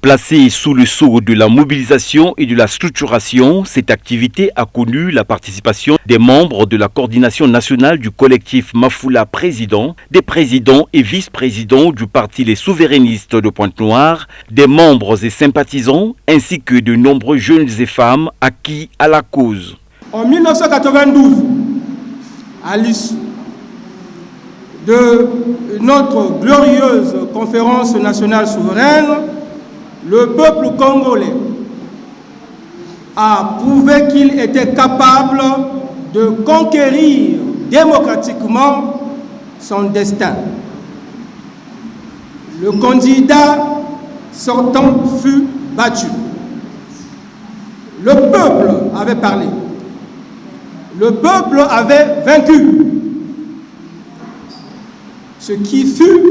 Placée sous le sceau de la mobilisation et de la structuration, cette activité a connu la participation des membres de la coordination nationale du collectif Mafoula Président, des présidents et vice-présidents du parti Les Souverainistes de Pointe-Noire, des membres et sympathisants, ainsi que de nombreux jeunes et femmes acquis à la cause. En 1992, à l'issue de notre glorieuse conférence nationale souveraine, le peuple congolais a prouvé qu'il était capable de conquérir démocratiquement son destin. Le candidat sortant fut battu. Le peuple avait parlé. Le peuple avait vaincu. Ce qui fut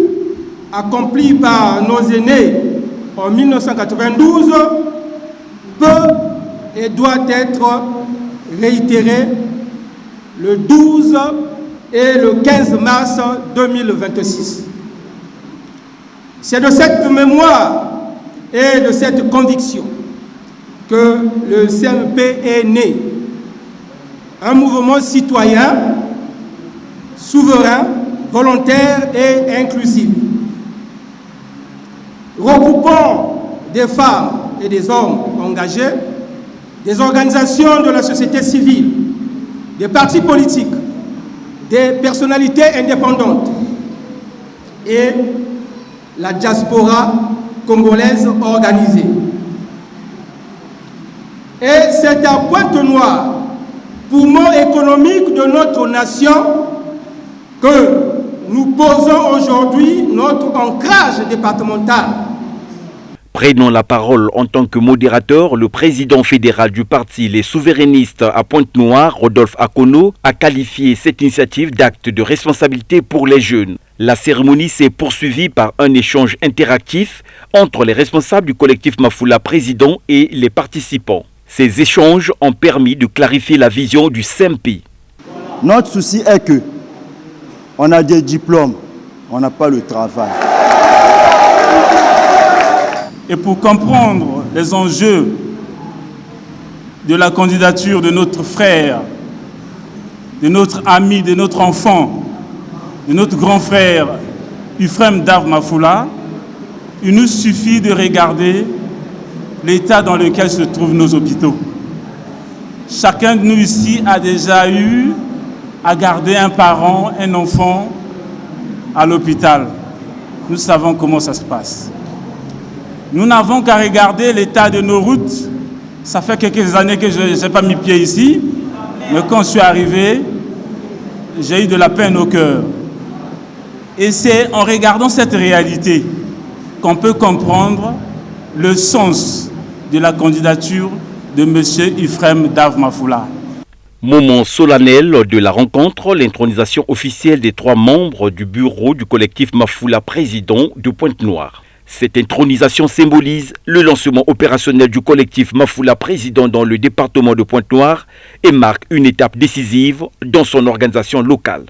accompli par nos aînés en 1992 peut et doit être réitéré le 12 et le 15 mars 2026. C'est de cette mémoire et de cette conviction que le CMP est né. Un mouvement citoyen, souverain, volontaire et inclusif, regroupant des femmes et des hommes engagés, des organisations de la société civile, des partis politiques, des personnalités indépendantes et la diaspora congolaise organisée. Et c'est à Pointe-Noire, poumon économique de notre nation, que nous posons aujourd'hui notre ancrage départemental. Prenant la parole en tant que modérateur, le président fédéral du parti Les Souverainistes à Pointe-Noire, Rodolphe Akono, a qualifié cette initiative d'acte de responsabilité pour les jeunes. La cérémonie s'est poursuivie par un échange interactif entre les responsables du collectif Mafoula Président et les participants. Ces échanges ont permis de clarifier la vision du CMP. Notre souci est que on a des diplômes, on n'a pas le travail. Et pour comprendre les enjeux de la candidature de notre frère, de notre ami, de notre enfant, de notre grand frère, Ephrem Dav Mafoula, il nous suffit de regarder l'état dans lequel se trouvent nos hôpitaux. Chacun de nous ici a déjà eu à garder un parent, un enfant à l'hôpital. Nous savons comment ça se passe. Nous n'avons qu'à regarder l'état de nos routes. Ça fait quelques années que je n'ai pas mis pied ici, mais quand je suis arrivé, j'ai eu de la peine au cœur. Et c'est en regardant cette réalité qu'on peut comprendre le sens de la candidature de M. Ephrem Dav Mafoula. Moment solennel de la rencontre, l'intronisation officielle des 3 membres du bureau du collectif Mafoula Président de Pointe-Noire. Cette intronisation symbolise le lancement opérationnel du collectif Mafoula Président dans le département de Pointe-Noire et marque une étape décisive dans son organisation locale.